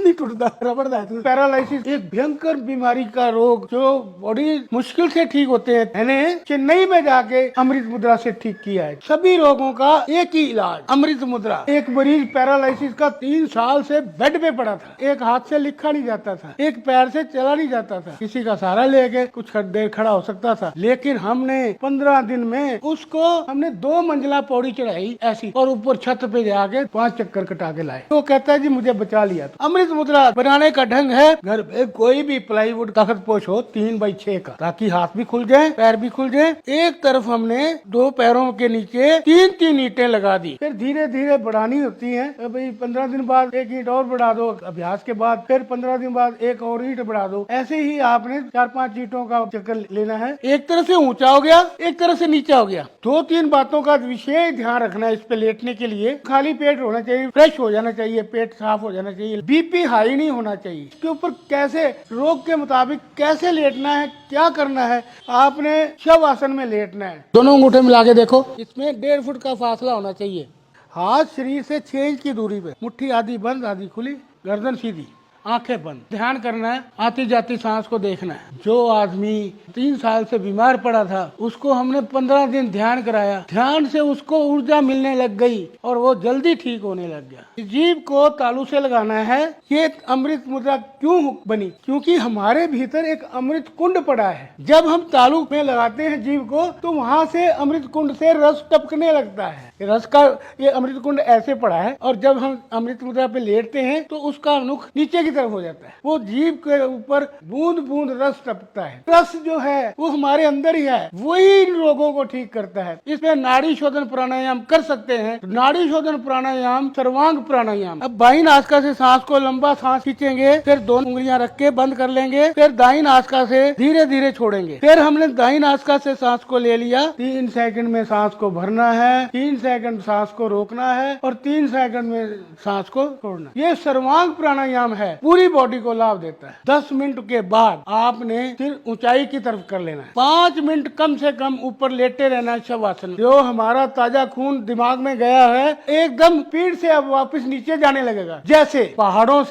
नहीं टूटता, रबड़ दा। पैरालिसिस एक भयंकर बीमारी का रोग जो बड़ी मुश्किल से ठीक होते हैं। मैंने चेन्नई में जाके अमृत मुद्रा से ठीक किया है। सभी रोगों का एक ही इलाज, अमृत मुद्रा। एक मरीज पैरालिसिस का 3 साल से बेड पे पड़ा था, एक हाथ से लिखा नहीं जाता था, एक पैर से चला नहीं जाता था, किसी का सहारा लेके कुछ देर खड़ा हो सकता था, लेकिन हमने 15 दिन में उसको हमने 2 मंजिला पौड़ी चढ़ाई ऐसी, और ऊपर छत पे जाके 5 चक्कर कटा के लाए। तो कहता है जी मुझे बचा लिया। तो अमृत मुद्रा बनाने का ढंग है, घर पे कोई भी प्लाईवुड तख्त पोश हो 3x6 का, ताकि हाथ भी खुल जाए, पैर भी खुल जाए। एक तरफ हमने 2 पैरों के नीचे 3-3 ईंटें लगा दी, फिर धीरे धीरे बढ़ानी होती है। भाई 15 दिन बाद एक ईंट और बढ़ा दो, अभ्यास के बाद फिर 15 दिन बाद एक और ईंट बढ़ा दो। ऐसे ही आपने 4-5 ईंटों का चक्कर लेना है। एक तरफ से ऊंचा हो गया, एक तरफ से नीचा हो गया। 2-3 बातों का विशेष ध्यान रखना है इस पे लेटने के लिए। खाली पेट होना चाहिए, फ्रेश हो जाना चाहिए, पेट साफ हो जाना चाहिए, बीपी हाई नहीं होना चाहिए। इसके ऊपर कैसे रोग के मुताबिक कैसे लेटना है, क्या करना है, आपने शव आसन में लेटना है। दोनों अंगूठे मिला के देखो, इसमें 1.5 फुट का फासला होना चाहिए। हाथ शरीर से 6 इंच की दूरी पे, मुट्ठी आधी बंद आधी खुली, गर्दन सीधी, आंखें बंद। ध्यान करना है, आती जाती सांस को देखना है। जो आदमी 3 साल से बीमार पड़ा था उसको हमने 15 दिन ध्यान कराया, ध्यान से उसको ऊर्जा मिलने लग गई और वो जल्दी ठीक होने लग गया। जीभ को तालू से लगाना है। ये अमृत मुद्रा क्यों बनी? क्योंकि हमारे भीतर एक अमृत कुंड पड़ा है। जब हम तालू में लगाते हैं जीभ को तो वहाँ से अमृत कुंड से रस टपकने लगता है। रस का ये अमृत कुंड ऐसे पड़ा है, और जब हम अमृत मुद्रा पे लेटते हैं तो उसका मुख नीचे की तरफ हो जाता है। वो जीभ के ऊपर बूंद बूंद रस टपकता है। रस जो है वो हमारे अंदर ही है, वही इन रोगों को ठीक करता है। इसमें नाड़ी शोधन प्राणायाम कर सकते हैं। नाड़ी शोधन प्राणायाम सर्वांग प्राणायाम। अब बाई नासिका से सांस को लंबा सांस खींचेंगे, फिर 2 उंगलियां रख के बंद कर लेंगे, फिर दाई नासिका से धीरे धीरे छोड़ेंगे। फिर हमने दाई नासिका से सांस को ले लिया, 3 सेकंड में सांस को भरना है, 3 सेकंड सांस को रोकना है और 3 सेकंड में सांस को छोड़ना। ये सर्वांग प्राणायाम है, पूरी बॉडी को लाभ देता है। 10 मिनट के बाद आपने सिर ऊंचाई की तरफ कर लेना है। 5 मिनट कम से कम ऊपर लेटे रहना है शवासन में। जो हमारा ताजा खून दिमाग में गया है एकदम स्पीड से अब वापस नीचे जाने लगेगा। जैसे पहाड़ों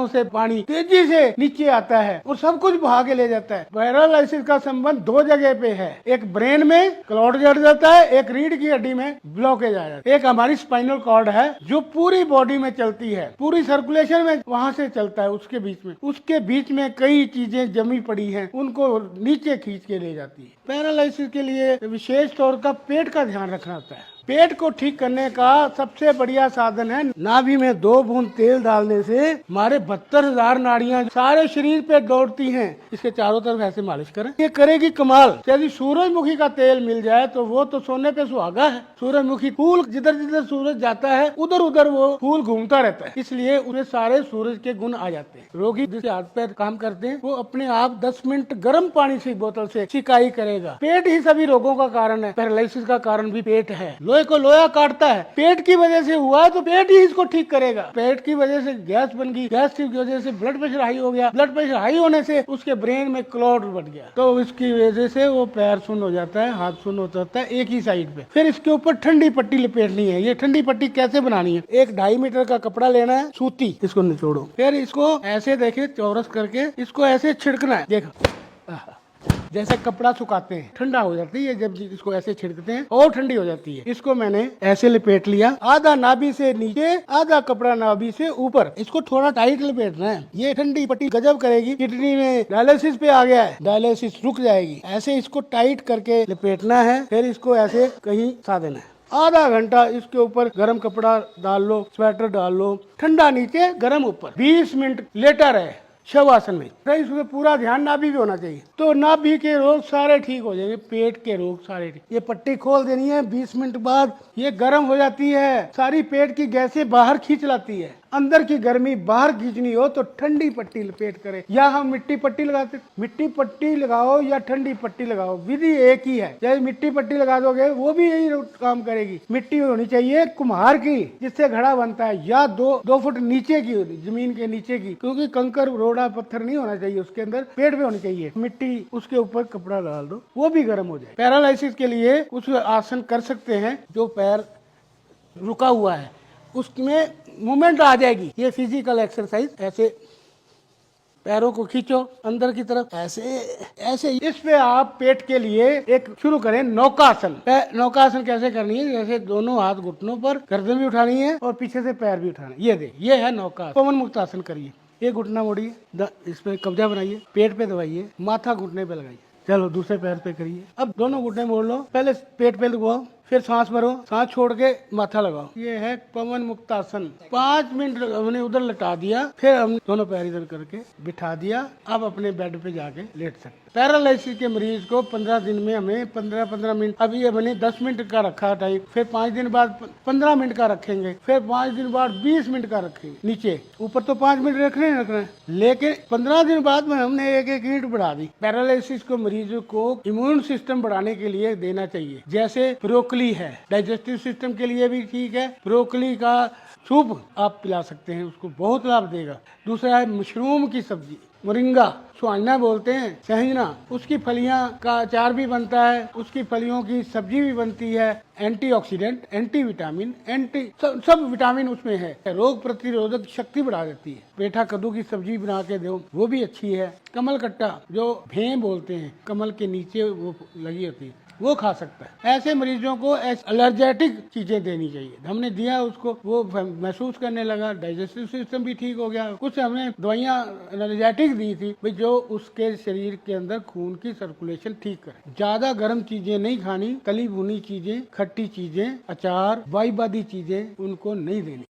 से पानी तेजी से नीचे आता है और सब कुछ बहा के ले जाता है। पैरालिसिस का संबंध 2 जगह पे है, एक ब्रेन में क्लॉट जड़ जाता है, एक रीढ़ की हड्डी में ब्लॉकेज आ जाता है। एक हमारी स्पाइनल कॉर्ड है जो पूरी बॉडी में चलती है, पूरी सर्कुलेशन में वहाँ से चलता है। उसके बीच में कई चीजें जमी पड़ी हैं, उनको नीचे खींच के ले जाती है। पैरालिसिस के लिए विशेष तौर का पेट का ध्यान रखना होता है। पेट को ठीक करने का सबसे बढ़िया साधन है नाभि में 2 बूंद तेल डालने से हमारे 72,000 नाड़ियां सारे शरीर पे दौड़ती हैं। इसके चारों तरफ ऐसे मालिश करें, ये करेगी कमाल। यदि सूरजमुखी का तेल मिल जाए तो वो तो सोने पे सुहागा है। सूरजमुखी फूल जिधर जिधर सूरज जाता है उधर उधर वो फूल घूमता रहता है, इसलिए उन्हें सारे सूरज के गुण आ जाते हैं। रोगी जिसके हाथ पैर काम करते हैं वो अपने आप 10 मिनट गर्म पानी से बोतल से सिकाई करेगा। पेट ही सभी रोगों का कारण है, पैरालिसिस का कारण भी पेट है। लोहे को लोहा काटता है, पेट की वजह से हुआ तो पेट ही इसको ठीक करेगा। पेट की वजह से गैस बन गई, गैस की वजह से ब्लड प्रेशर हाई हो गया, ब्लड प्रेशर हाई होने से उसके ब्रेन में क्लॉट बढ़ गया, तो इसकी वजह से वो पैर सुन्न हो जाता है, हाथ सुन्न हो जाता है एक ही साइड पे। फिर इसके ऊपर ठंडी पट्टी लपेटनी है। ये ठंडी पट्टी कैसे बनानी है? एक 2.5 मीटर का कपड़ा लेना है, सूती, इसको निचोड़ो, फिर इसको ऐसे देखे चौरस करके इसको ऐसे छिड़कना है। देखो जैसे कपड़ा सुखाते हैं, ठंडा हो जाती है जब इसको ऐसे छिड़कते हैं और ठंडी हो जाती है। इसको मैंने ऐसे लपेट लिया, आधा नाभि से नीचे आधा कपड़ा नाभि से ऊपर, इसको थोड़ा टाइट लपेटना है। ये ठंडी पट्टी गजब करेगी। किडनी में डायलिसिस पे आ गया है, डायलिसिस रुक जाएगी। ऐसे इसको टाइट करके लपेटना है, फिर इसको ऐसे कहीं सा देना है। आधा घंटा इसके ऊपर गर्म कपड़ा डाल लो, स्वेटर डाल लो, ठंडा नीचे गर्म ऊपर, 20 मिनट लेटा रहे शवासन में। इसमें पूरा ध्यान नाभि भी होना चाहिए, तो नाभि के रोग सारे ठीक हो जाएंगे, पेट के रोग सारे ठीक। ये पट्टी खोल देनी है, 20 मिनट बाद ये गर्म हो जाती है, सारी पेट की गैसें बाहर खींच लाती है। अंदर की गर्मी बाहर खींचनी हो तो ठंडी पट्टी लपेट करें, या हम मिट्टी पट्टी लगाते, मिट्टी पट्टी लगाओ या ठंडी पट्टी लगाओ, विधि एक ही है। चाहे मिट्टी पट्टी लगा दोगे वो भी यही काम करेगी। मिट्टी होनी चाहिए कुम्हार की, जिससे घड़ा बनता है, या 2 फुट नीचे की, जमीन के नीचे की, क्योंकि कंकर रोड़ा पत्थर नहीं होना चाहिए उसके अंदर, पेट में होनी चाहिए मिट्टी। उसके ऊपर कपड़ा डाल दो, वो भी गर्म हो जाए। पैरालिसिस के लिए कुछ आसन कर सकते हैं। जो पैर रुका हुआ है उसमें मूवमेंट आ जाएगी। ये फिजिकल एक्सरसाइज। ऐसे पैरों को खींचो अंदर की तरफ, ऐसे ऐसे। इस पे आप पेट के लिए एक शुरू करें नौकासन। नौकासन कैसे करनी है? जैसे दोनों हाथ घुटनों पर, गर्दन भी उठानी है और पीछे से पैर भी उठाना है। ये है नौकासन। पवन मुक्त आसन करिए। ये घुटना मोड़िए, इस पे कब्जा बनाइए, पेट पे दबाइए, माथा घुटने पे लगाइए। चलो दूसरे पैर पे करिए। अब दोनों घुटने मोड़ लो, पहले पेट पे दबाओ, फिर सांस भरो, सांस छोड़ के माथा लगाओ। ये है पवन मुक्तासन। 5 मिनट हमने उधर लटा दिया, फिर हम दोनों पैर इधर करके बिठा दिया। अब अपने बेड पे जाके लेट सकते। पैरालिसिस के मरीज को 15 दिन में हमें 15-15 मिनट, अभी ये मैंने 10 मिनट का रखा टाइम, फिर 5 दिन बाद 15 मिनट का रखेंगे, फिर 5 दिन बाद 20 मिनट का रखेंगे। नीचे ऊपर तो 5 मिनट रखना है, लेकिन 15 दिन बाद में हमने एक यूनिट बढ़ा दी। पैरालिसिस को मरीजों को इम्यून सिस्टम बढ़ाने के लिए देना चाहिए। जैसे ब्रोकली है, डाइजेस्टिव सिस्टम के लिए भी ठीक है। ब्रोकली का सूप आप पिला सकते हैं, उसको बहुत लाभ देगा। दूसरा है मशरूम की सब्जी, मोरिंगा, सुहाना बोलते हैं, सहजना, उसकी फलियां का अचार भी बनता है, उसकी फलियों की सब्जी भी बनती है। एंटीऑक्सीडेंट, एंटी विटामिन, सब विटामिन उसमें है। रोग प्रतिरोधक शक्ति बढ़ा देती है। पेठा कद्दू की सब्जी बना के दो, वो भी अच्छी है। कमल कट्टा, जो भें बोलते हैं, कमल के नीचे वो लगी होती है, वो खा सकता है। ऐसे मरीजों को एलर्जेटिक चीजें देनी चाहिए। हमने दिया उसको, वो महसूस करने लगा, डाइजेस्टिव सिस्टम भी ठीक हो गया। कुछ हमने दवाइयाँ एलर्जेटिक दी थी भाई, जो उसके शरीर के अंदर खून की सर्कुलेशन ठीक करे। ज्यादा गर्म चीजें नहीं खानी, तली भुनी चीजें, खट्टी चीजें, अचार, वाईबादी चीजें उनको नहीं देनी।